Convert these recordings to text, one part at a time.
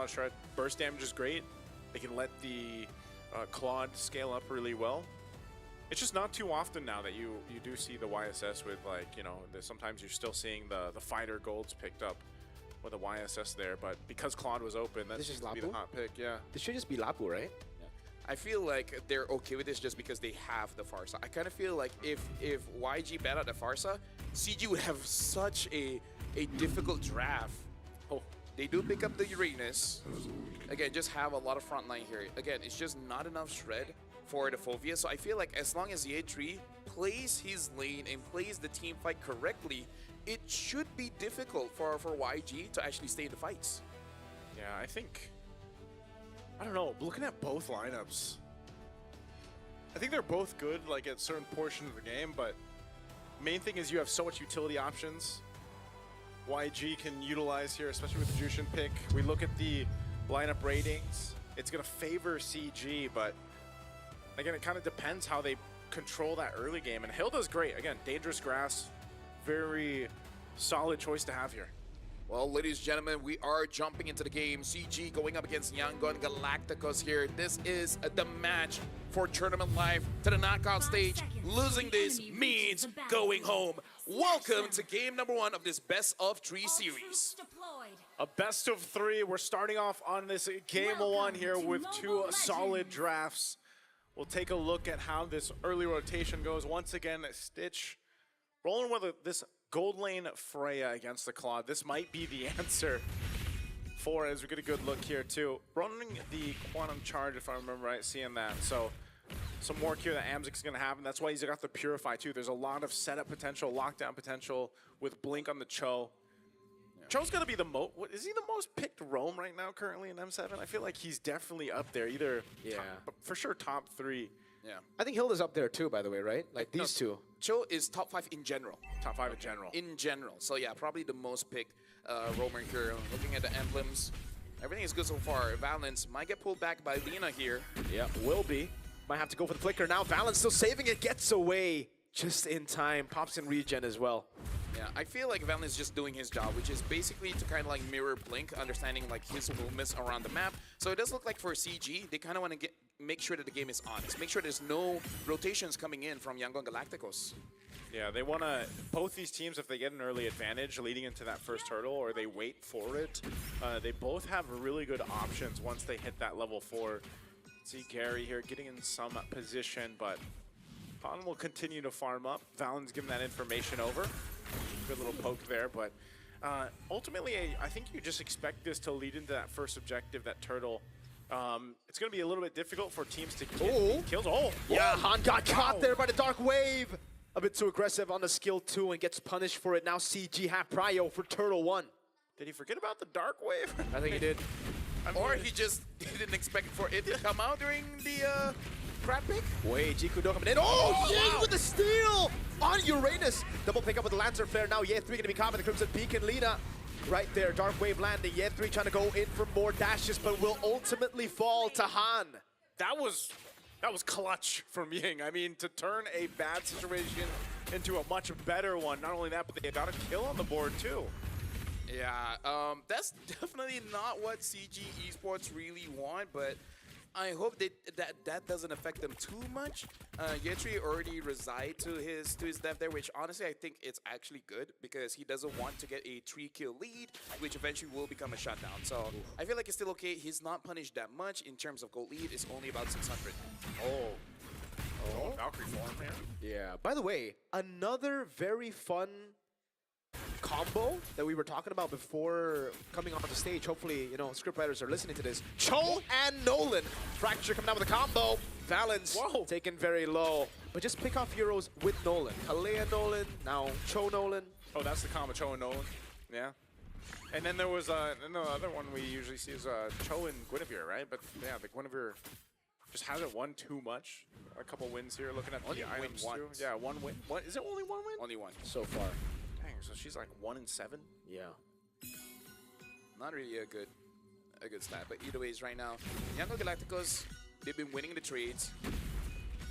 lot of shred. Burst damage is great. They can let the Claude scale up really well. It's just not too often now that you do see the YSS with, like, you know, sometimes you're still seeing the fighter golds picked up with a YSS there, but because Claude was open, that seems to be the hot pick, yeah. This should just be Lapu, right? Yeah. I feel like they're okay with this just because they have the Pharsa. I kind of feel like if YG bet out the Pharsa, CG would have such a difficult draft. Oh, they do pick up the Uranus. Again, just have a lot of front line here. Again, it's just not enough shred for the Fovea. So I feel like as long as Ye3 plays his lane and plays the team fight correctly, it should be difficult for YG to actually stay in the fights. Yeah, I think, I don't know, looking at both lineups, I think they're both good, like, at certain portions of the game, but main thing is you have so much utility options. YG can utilize here, especially with the Jushin pick. We look at the lineup ratings, it's going to favor CG, but again, it kind of depends how they control that early game. And Hilda's great. Again, dangerous grass, very solid choice to have here. Well, ladies and gentlemen, we are jumping into the game. CG going up against Yangon Galacticos here. This is the match for Tournament Life to the knockout stage. Losing this means going home. Welcome to game number 1 of this best of 3 series. A best of 3. We're starting off on this game 1 here with 2 solid drafts. We'll take a look at how this early rotation goes. Once again, Stitch rolling with this gold lane Freya against the Claude. This might be the answer for it, as we get a good look here too. Running the Quantum Charge, if I remember right, seeing that. So some work here that Amzic's going to have, and that's why he's got the Purify too. There's a lot of setup potential, lockdown potential with Blink on the Cho. Yeah. Cho's got to be the most, is he the most picked roam right now currently in M7? I feel like he's definitely up there, either, for sure top 3. Yeah. I think Hilda's up there too, by the way, right? Like these two. Cho is top 5 in general. Top 5 in general. In general. So yeah, probably the most picked roamer here. Looking at the emblems, everything is good so far. Valence might get pulled back by Lina here. Yeah, will be. Might have to go for the flicker now. Valence still saving it, gets away just in time. Pops in regen as well. Yeah, I feel like Valence is just doing his job, which is basically to kind of like mirror Blink, understanding like his movements around the map. So it does look like for CG, they kind of want to make sure that the game is honest. Make sure there's no rotations coming in from Yangon Galacticos. Yeah, they want to, both these teams, if they get an early advantage leading into that first hurdle or they wait for it, they both have really good options once they hit that level 4. See Gary here getting in some position, but Han will continue to farm up. Valen's giving that information over. Good little poke there, but ultimately, I think you just expect this to lead into that first objective, that turtle. It's going to be a little bit difficult for teams to get kills. Oh, yeah, Han got caught there by the Dark Wave. A bit too aggressive on the skill 2 and gets punished for it. Now CG have prio for Turtle 1. Did he forget about the Dark Wave? I think he did. Or he just didn't expect for it to come out during the crab pick. Wait, Jikudo coming in. Oh, yeah, with the steal on Uranus. Double pick up with the Lancer Flare. Now Ye3 going to be caught by the Crimson Beacon. Lina right there. Dark Wave landing. Ye3 trying to go in for more dashes, but will ultimately fall to Han. That was clutch from Ying. I mean, to turn a bad situation into a much better one. Not only that, but they got a kill on the board too. Yeah, that's definitely not what CG Esports really want, but I hope that doesn't affect them too much. Ye3 already reside to his death there, which honestly I think it's actually good because he doesn't want to get a 3-kill lead, which eventually will become a shutdown. So I feel like it's still okay. He's not punished that much in terms of gold lead. It's only about 600. Oh, Valkyrie form here. Yeah. By the way, another very fun combo that we were talking about before coming onto stage. Hopefully, you know, scriptwriters are listening to this. Cho and Nolan. Fracture coming down with a combo. Valence taken very low. But just pick off Euros with Nolan. Kalea Nolan, now Cho Nolan. Oh, that's the combo, Cho and Nolan. Yeah. And then there was and the other one we usually see is Cho and Guinevere, right? But yeah, the Guinevere just hasn't won too much. A couple wins here, looking at the items too. Yeah, 1 win. What is it? Only 1 win? Only 1 so far. Dang, so she's like 1-7. Yeah. Not really a good stat, but either ways right now, Yangon Galacticos, they've been winning the trades.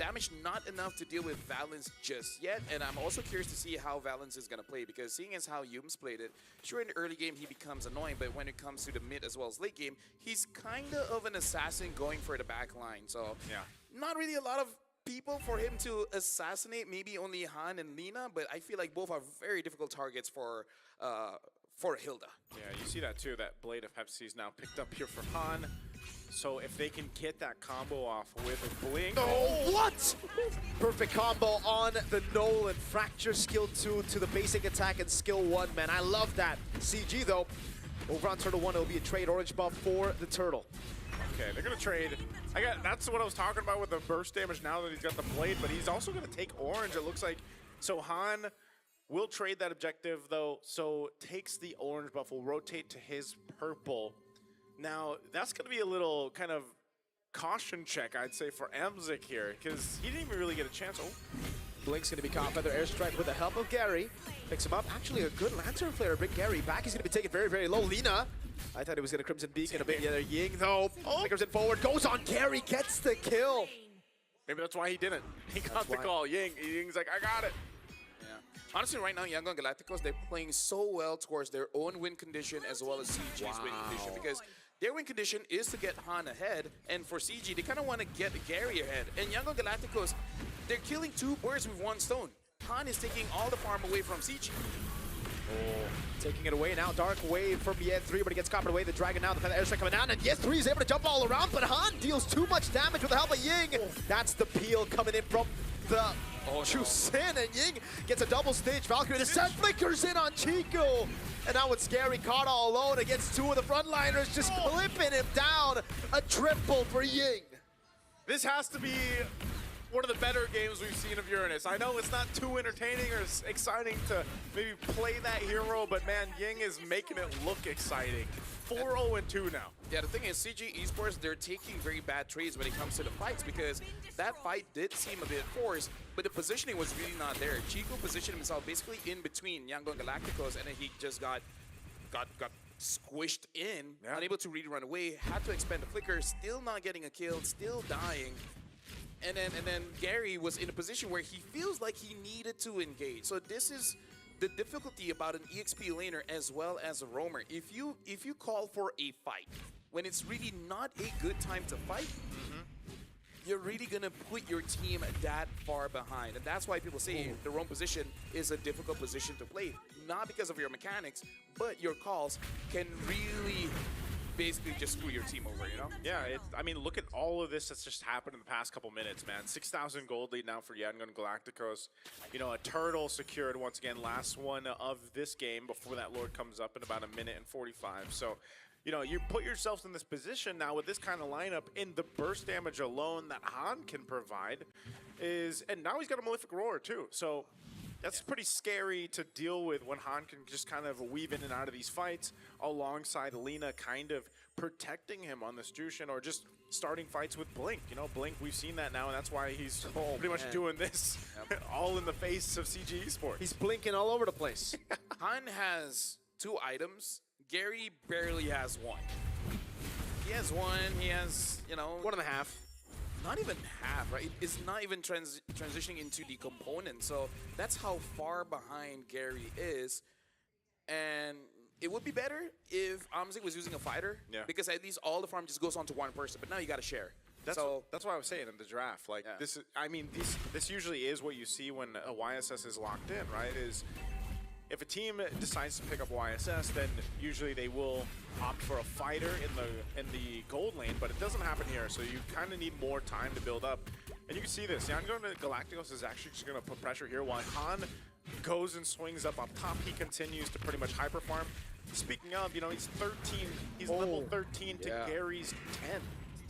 damage not enough to deal with Valens just yet, and I'm also curious to see how Valens is going to play, because seeing as how Yums played it, sure in the early game he becomes annoying, but when it comes to the mid as well as late game, he's kind of an assassin going for the back line. So Yeah. not really a lot of people for him to assassinate, maybe only Han and Lina, but I feel like both are very difficult targets for Hilda. Yeah, you see that too, that Blade of Pepsi is now picked up here for Han. So if they can get that combo off with a Blink. Oh, what? Perfect combo on the Nolan. Fracture skill 2 to the basic attack and skill 1, man. I love that. CG, though, over on Turtle 1, it'll be a trade orange buff for the Turtle. Okay, they're gonna trade. That's what I was talking about with the burst damage now that he's got the Blade, but he's also gonna take orange, it looks like. So Han will trade that objective though, so takes the orange buff, will rotate to his purple. Now, that's gonna be a little kind of caution check, I'd say, for Emzik here, because he didn't even really get a chance. Oh, Blink's going to be caught by their airstrike with the help of Gary. Picks him up. Actually, a good Lantern Flare to bring Gary back. He's going to be taken very, very low. Lina, I thought he was going to Crimson Beacon a bit. Yeah, Ying, though. Oh, Crimson forward. Goes on Gary. Gets the kill. maybe that's why he didn't. He got the why. call. Ying's like, I got it. Yeah. Honestly, right now, Yangon Galacticos, they're playing so well towards their own win condition as well as CG's win condition, because their win condition is to get Han ahead, and for CG, they kind of want to get Gary ahead. And Yangon Galacticos, they're killing two birds with one stone. Han is taking all the farm away from CG. Taking it away now. Dark Wave from Yen3, but he gets caught away. The Dragon now, the Feather Airstrike coming down, and Yen3 is able to jump all around, but Han deals too much damage with the help of Ying. That's the peel coming in from the Chusin, and Ying gets a double stage Valkyrie. The set flickers in on Chico, and now it's Gary caught all alone against two of the frontliners, just clipping him down. A triple for Ying. This has to be one of the better games we've seen of Uranus. I know it's not too entertaining or exciting to maybe play that hero, but man, Ying is making it look exciting. 4-0-2 now. Yeah, the thing is, CG Esports, they're taking very bad trades when it comes to the fights, because that fight did seem a bit forced, but the positioning was really not there. Chico positioned himself basically in between Yangon Galacticos, and then he just got squished in, unable to really run away, had to expend the flicker, still not getting a kill, still dying. And then Gary was in a position where he feels like he needed to engage. So this is the difficulty about an EXP laner as well as a roamer. If you call for a fight when it's really not a good time to fight, you're really gonna put your team that far behind. And that's why people say the roam position is a difficult position to play. Not because of your mechanics, but your calls can really basically just screw your team over, you know? Yeah, I mean, look at all of this that's just happened in the past couple minutes, man. 6,000 gold lead now for Yangon Galacticos. You know, a turtle secured once again, last one of this game before that Lord comes up in about 1:45. So, you know, you put yourselves in this position now with this kind of lineup, in the burst damage alone that Han can provide is, and now he's got a Malefic Roar too. So that's pretty scary to deal with when Han can just kind of weave in and out of these fights alongside Lina kind of protecting him on this Jushin, or just starting fights with Blink. You know, Blink, we've seen that now, and that's why he's pretty much doing this all in the face of CG Esports. He's blinking all over the place. Han has 2 items. Gary barely has 1. He has 1. He has, you know, 1.5. not even half, right? It's not even transitioning into the component. So that's how far behind Gary is. And it would be better if Amzik was using a fighter, because at least all the farm just goes on to one person. But now you got to share. That's what I was saying in the draft. Like this is, I mean, this usually is what you see when a YSS is locked in, right? Is if a team decides to pick up YSS, then usually they will opt for a fighter in the gold lane, but it doesn't happen here. So you kind of need more time to build up. And you can see this. Yangon Galacticos is actually just going to put pressure here while Han goes and swings up top. He continues to pretty much hyper farm. Speaking of, you know, he's 13. He's level 13 to Gary's 10.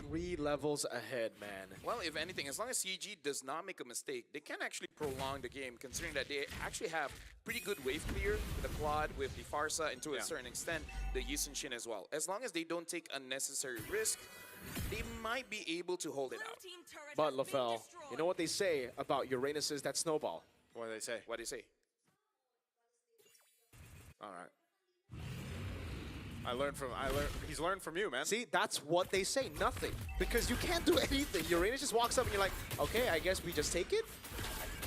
3 levels ahead, man. Well, if anything, as long as CG does not make a mistake, they can actually prolong the game, considering that they actually have pretty good wave clear with the Claude, with the Farsa, and to a certain extent, the Yisun Shin as well. As long as they don't take unnecessary risk, they might be able to hold it out. But, LaFell, you know what they say about Uranus's that snowball? What do they say? What do you say? All right. He's learned from you, man. See, that's what they say, nothing. Because you can't do anything. Uranus just walks up and you're like, okay, I guess we just take it?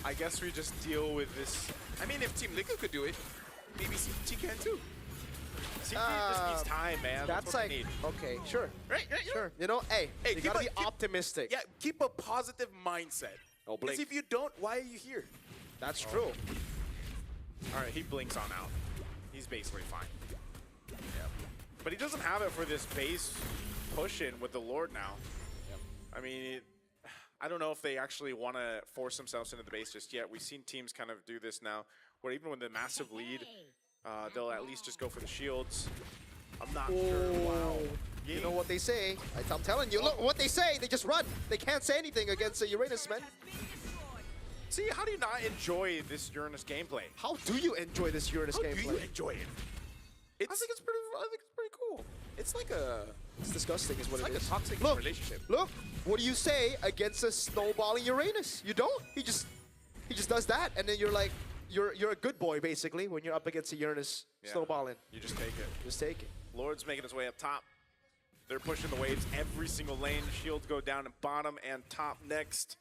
I guess we just deal with this. I mean, if Team Liquid could do it, maybe CG can too. CG just needs time, man. That's what like, they need. okay, sure. Right? Sure. You know, hey, you keep gotta a- be keep- optimistic. Yeah, keep a positive mindset. Oh, Because blink. if you don't, why are you here? That's true. All right, he blinks on out. He's basically fine. Yeah. But he doesn't have it for this base push in with the Lord now. I mean, I don't know if they actually want to force themselves into the base just yet. We've seen teams kind of do this now, where even with the massive lead, they'll at least just go for the shields. I'm not sure. Wow. You know what they say. I'm telling you, look what they say. They just run. They can't say anything against the Uranus, man. See, how do you not enjoy this Uranus gameplay? How do you enjoy this Uranus How do gameplay? you enjoy it? I think it's pretty cool. It's like a It's disgusting is what like it a is. toxic Look, relationship. Look, what do you say against a snowballing Uranus? You don't. He just does that, and then you're like, you're a good boy basically when you're up against a Uranus Yeah. snowballing. You just take it. Just take it. Lord's making his way up top. They're pushing the waves every single lane. Shields go down at bottom and top next.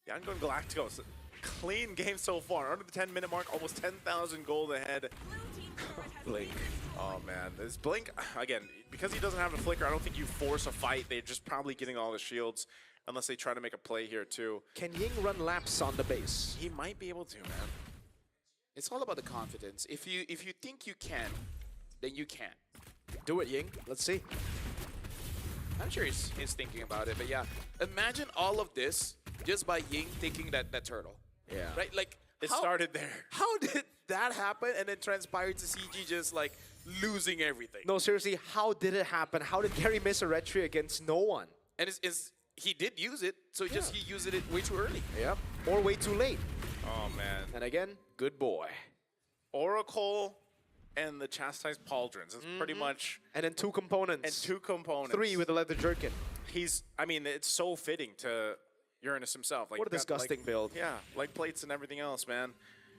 Yangon Galacticos, clean game so far. Under the 10-minute mark, almost 10,000 gold ahead. Blink. Oh, man. This Blink, again, because he doesn't have a flicker, I don't think you force a fight. They're just probably getting all the shields, unless they try to make a play here, too. Can Ying run laps on the base? He might be able to, man. It's all about the confidence. If you think you can, then you can. Do it, Ying. Let's see. I'm sure he's thinking about it, but yeah. Imagine all of this just by Ying taking that turtle. Yeah. Right? Like, It how- started there. How did that happen and then transpired to CG just like losing everything? No, seriously, how did it happen? How did Gary miss a retry against no one? And he did use it, so he used it way too early. Yep. Or way too late. Oh, man. And again, good boy. Oracle and the Chastised Pauldrons. It's pretty much... And then two components. And two components. 3 with the leather jerkin. I mean, it's so fitting to Uranus himself. Like What a that, disgusting like, build. Yeah, leg plates and everything else, man.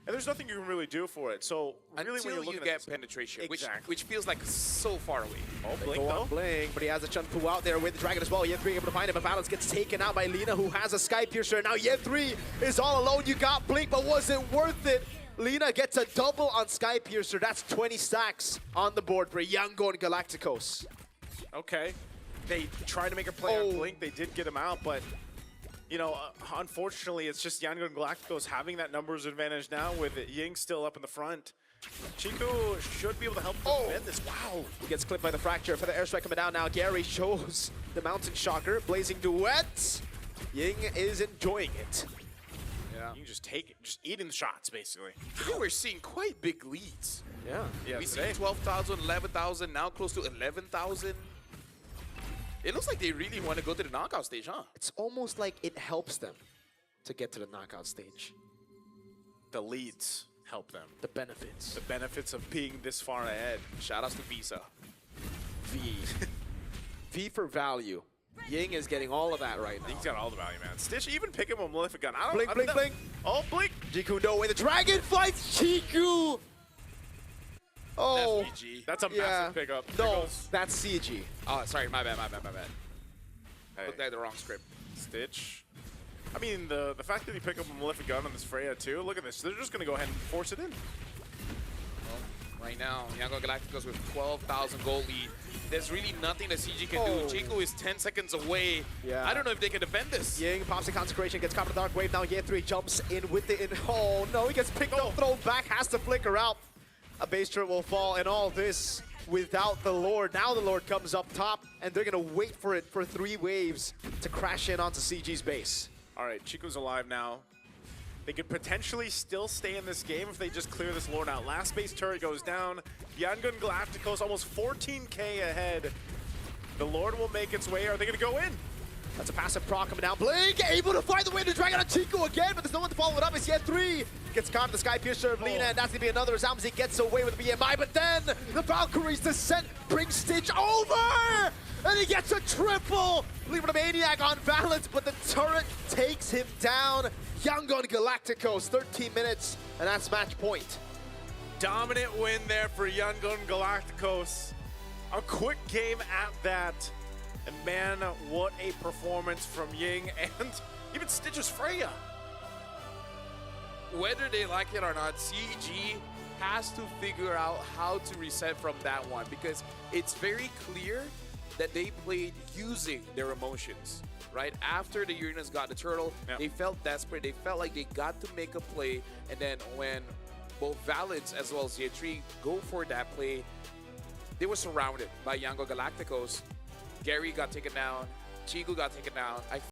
And there's nothing you can really do for it. So really, when Until you're you looking get at this, penetration, Exactly. which feels like so far away. oh, They Blink go though. on Blink, but he has a Chun Fu out there with the Dragon as well. Yen3 able to find him, but Balance gets taken out by Lina, who has a Sky Piercer. Now Yen3 is all alone. You got Blink, but was it worth it? Lina gets a double on Sky Piercer. That's 20 stacks on the board for Yangon Galacticos. Okay, they tried to make a play Oh. on Blink. They did get him out, but you know, unfortunately, it's just Yangon Galacticos having that numbers advantage now with Ying still up in the front. Chico should be able to help defend this. Wow. He gets clipped by the Fracture for the airstrike coming down now. Gary shows the Mountain Shocker. Blazing Duet. Ying is enjoying it. Yeah. You can just take it, just eating the shots, basically. Today we're seeing quite big leads. Yeah. Yeah, We see today. 12,000, 11,000, now close to 11,000. It looks like they really want to go to the knockout stage, huh? It's almost like it helps them to get to the knockout stage. The leads help them. The benefits. The benefits of being this far ahead. Shout outs to Visa. V. V for value. Ying is getting all of that right now. He's got all the value, man. Stitch even pick him a Malefic gun. I don't, Blink, I don't blink, know. blink. Oh, blink. Jiku no way. The dragon fights Chiku. Oh, That's VG. That's a yeah. massive pickup. There No, goes- that's CG. Oh, sorry, my bad. Hey, Looked at the wrong script. Stitch. I mean, the fact that he picked up a Malefic gun on this Freya, too, look at this. They're just going to go ahead and force it in. Right now, Yangon Galacticos with 12,000 gold lead. There's really nothing that CG can Oh. do. Chico is 10 seconds away. Yeah. I don't know if they can defend this. Ying pops the Consecration, gets caught in the Dark Wave. Now Yen3 jumps in with the... Oh, no, he gets picked up, thrown back, has to flicker out. A base turret will fall, and all this without the Lord. Now the Lord comes up top, and they're going to wait for it for 3 waves to crash in onto CG's base. All right, Chico's alive now. They could potentially still stay in this game if they just clear this Lord out. Last base turret goes down. Yangon Galacticos almost 14K ahead. The Lord will make its way. Are they going to go in? That's a passive proc coming down. Blink able to find the way to drag out Chico again, but there's no one to follow it up. It's Yen3. Gets caught in the Sky Piercer of Lina, and that's going to be another as Amzi gets away with the BMI. But then the Valkyrie's descent brings Stitch over! And he gets a triple! Leaving a Maniac on balance, but the turret takes him down. Yangon Galacticos, 13 minutes, and that's match point. Dominant win there for Yangon Galacticos. A quick game at that. And man, what a performance from Ying and even Stitch's Freya. Whether they like it or not, CG has to figure out how to reset from that one, because it's very clear that they played using their emotions, right? After the Uranus got the turtle, Yep. they felt desperate. They felt like they got to make a play, and then when both Valence as well as Yetri go for that play, they were surrounded by Yango Galacticos. Gary got taken down, Chigu got taken down. I